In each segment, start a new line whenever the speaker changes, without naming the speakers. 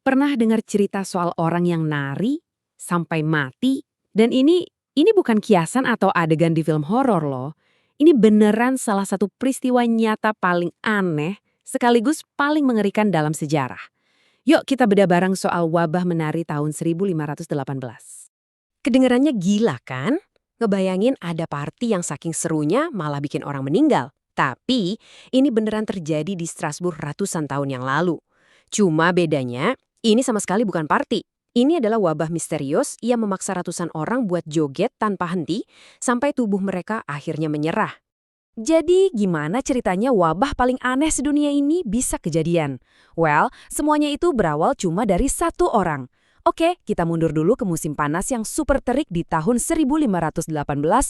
Pernah dengar cerita soal orang yang nari sampai mati? Dan ini bukan kiasan atau adegan di film horor loh. Ini beneran salah satu peristiwa nyata paling aneh sekaligus paling mengerikan dalam sejarah. Yuk kita bedah bareng soal wabah menari tahun 1518.
Kedengarannya gila kan? Ngebayangin ada party yang saking serunya malah bikin orang meninggal. Tapi ini beneran terjadi di Strasbourg ratusan tahun yang lalu. Cuma bedanya, ini sama sekali bukan party. Ini adalah wabah misterius yang memaksa ratusan orang buat joget tanpa henti sampai tubuh mereka akhirnya menyerah. Jadi gimana ceritanya wabah paling aneh sedunia ini bisa kejadian? Well, semuanya itu berawal cuma dari satu orang. Oke, kita mundur dulu ke musim panas yang super terik di tahun 1518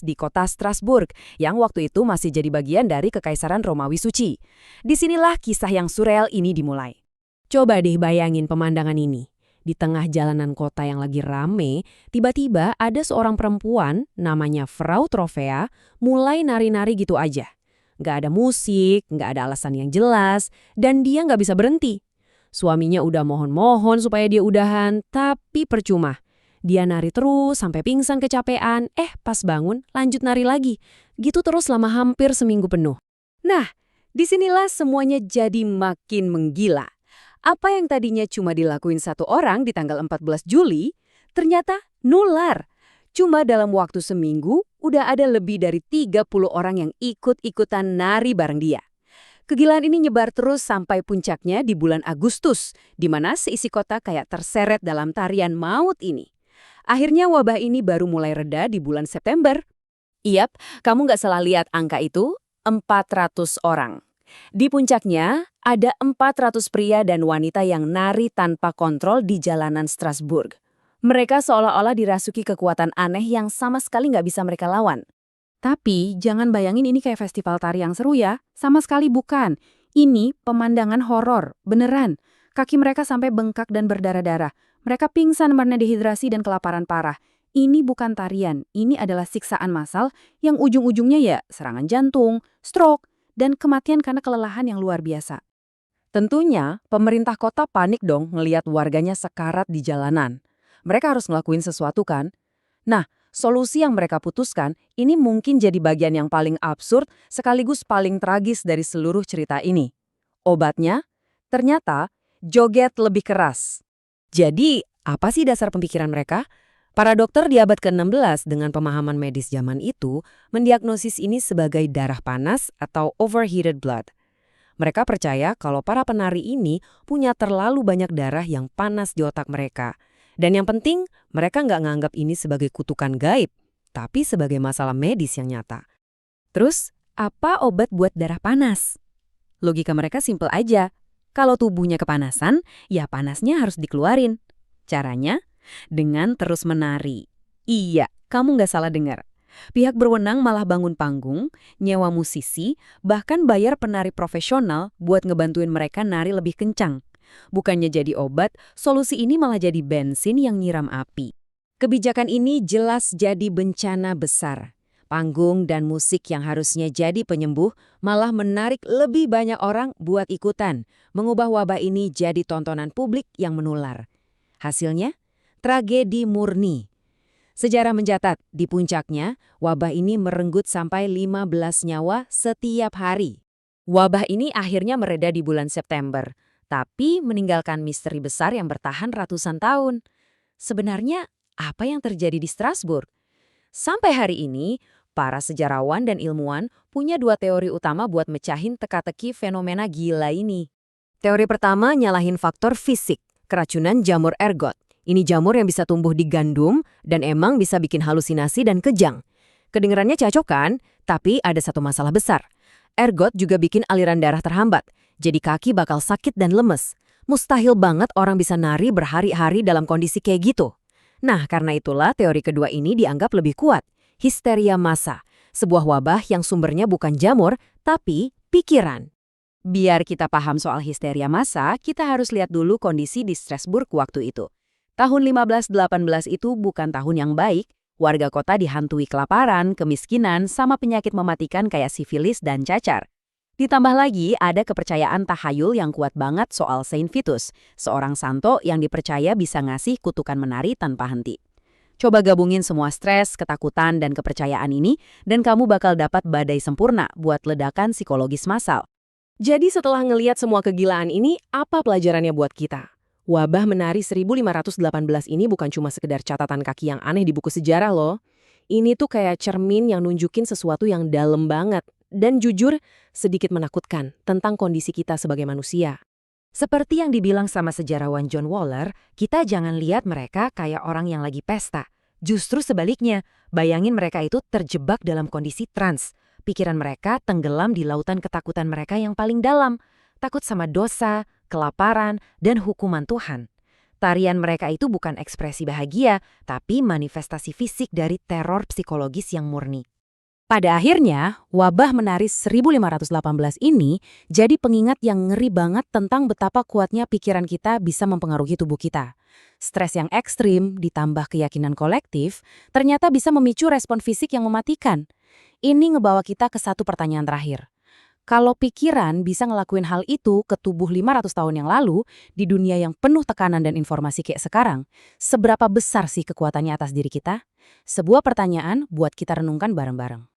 di kota Strasbourg, yang waktu itu masih jadi bagian dari Kekaisaran Romawi Suci. Disinilah kisah yang surreal ini dimulai. Coba deh bayangin pemandangan ini. Di tengah jalanan kota yang lagi rame, tiba-tiba ada seorang perempuan, namanya Frau Trovea, mulai nari-nari gitu aja. Nggak ada musik, nggak ada alasan yang jelas, dan dia nggak bisa berhenti. Suaminya udah mohon-mohon supaya dia udahan, tapi percuma. Dia nari terus sampai pingsan kecapean, pas bangun lanjut nari lagi. Gitu terus selama hampir seminggu penuh. Nah, disinilah semuanya jadi makin menggila. Apa yang tadinya cuma dilakuin satu orang di tanggal 14 Juli, ternyata nular. Cuma dalam waktu seminggu, udah ada lebih dari 30 orang yang ikut-ikutan nari bareng dia. Kegilaan ini nyebar terus sampai puncaknya di bulan Agustus, di mana seisi kota kayak terseret dalam tarian maut ini. Akhirnya wabah ini baru mulai reda di bulan September. Iyap, kamu nggak salah lihat angka itu, 400 orang. Di puncaknya, ada 400 pria dan wanita yang nari tanpa kontrol di jalanan Strasbourg. Mereka seolah-olah dirasuki kekuatan aneh yang sama sekali nggak bisa mereka lawan. Tapi jangan bayangin ini kayak festival tari yang seru ya, sama sekali bukan. Ini pemandangan horor, beneran. Kaki mereka sampai bengkak dan berdarah-darah. Mereka pingsan karena dehidrasi dan kelaparan parah. Ini bukan tarian, ini adalah siksaan massal yang ujung-ujungnya ya serangan jantung, stroke, dan kematian karena kelelahan yang luar biasa. Tentunya, pemerintah kota panik dong ngelihat warganya sekarat di jalanan. Mereka harus ngelakuin sesuatu kan? Nah, solusi yang mereka putuskan ini mungkin jadi bagian yang paling absurd sekaligus paling tragis dari seluruh cerita ini. Obatnya? Ternyata, joget lebih keras. Jadi, apa sih dasar pemikiran mereka? Para dokter di abad ke-16 dengan pemahaman medis zaman itu mendiagnosis ini sebagai darah panas atau overheated blood. Mereka percaya kalau para penari ini punya terlalu banyak darah yang panas di otak mereka. Dan yang penting, mereka nggak nganggap ini sebagai kutukan gaib, tapi sebagai masalah medis yang nyata. Terus, apa obat buat darah panas? Logika mereka simpel aja. Kalau tubuhnya kepanasan, ya panasnya harus dikeluarin. Caranya? Dengan terus menari. Iya, kamu nggak salah dengar. Pihak berwenang malah bangun panggung, nyewa musisi, bahkan bayar penari profesional buat ngebantuin mereka nari lebih kencang. Bukannya jadi obat, solusi ini malah jadi bensin yang nyiram api. Kebijakan ini jelas jadi bencana besar. Panggung dan musik yang harusnya jadi penyembuh malah menarik lebih banyak orang buat ikutan, mengubah wabah ini jadi tontonan publik yang menular. Hasilnya? Tragedi murni. Sejarah mencatat, di puncaknya, wabah ini merenggut sampai 15 nyawa setiap hari. Wabah ini akhirnya mereda di bulan September, tapi meninggalkan misteri besar yang bertahan ratusan tahun. Sebenarnya, apa yang terjadi di Strasbourg? Sampai hari ini, para sejarawan dan ilmuwan punya dua teori utama buat mecahin teka-teki fenomena gila ini. Teori pertama nyalahin faktor fisik, keracunan jamur ergot. Ini jamur yang bisa tumbuh di gandum dan emang bisa bikin halusinasi dan kejang. Kedengarannya cocok kan? Tapi ada satu masalah besar. Ergot juga bikin aliran darah terhambat, jadi kaki bakal sakit dan lemes. Mustahil banget orang bisa nari berhari-hari dalam kondisi kayak gitu. Nah, karena itulah teori kedua ini dianggap lebih kuat. Histeria massa, sebuah wabah yang sumbernya bukan jamur, tapi pikiran. Biar kita paham soal histeria massa, kita harus lihat dulu kondisi di Strasbourg waktu itu. Tahun 1518 itu bukan tahun yang baik, warga kota dihantui kelaparan, kemiskinan, sama penyakit mematikan kayak sifilis dan cacar.
Ditambah lagi ada kepercayaan tahayul yang kuat banget soal Saint Vitus, seorang santo yang dipercaya bisa ngasih kutukan menari tanpa henti. Coba gabungin semua stres, ketakutan, dan kepercayaan ini, dan kamu bakal dapat badai sempurna buat ledakan psikologis massal.
Jadi setelah ngeliat semua kegilaan ini, apa pelajarannya buat kita? Wabah menari 1518 ini bukan cuma sekedar catatan kaki yang aneh di buku sejarah loh. Ini tuh kayak cermin yang nunjukin sesuatu yang dalam banget. Dan jujur, sedikit menakutkan tentang kondisi kita sebagai manusia.
Seperti yang dibilang sama sejarawan John Waller, kita jangan lihat mereka kayak orang yang lagi pesta. Justru sebaliknya, bayangin mereka itu terjebak dalam kondisi trans. Pikiran mereka tenggelam di lautan ketakutan mereka yang paling dalam. Takut sama dosa, kelaparan, dan hukuman Tuhan. Tarian mereka itu bukan ekspresi bahagia, tapi manifestasi fisik dari teror psikologis yang murni.
Pada akhirnya, wabah menari 1518 ini jadi pengingat yang ngeri banget tentang betapa kuatnya pikiran kita bisa mempengaruhi tubuh kita. Stres yang ekstrim ditambah keyakinan kolektif ternyata bisa memicu respon fisik yang mematikan. Ini ngebawa kita ke satu pertanyaan terakhir. Kalau pikiran bisa ngelakuin hal itu ke tubuh 500 tahun yang lalu, di dunia yang penuh tekanan dan informasi kayak sekarang, seberapa besar sih kekuatannya atas diri kita? Sebuah pertanyaan buat kita renungkan bareng-bareng.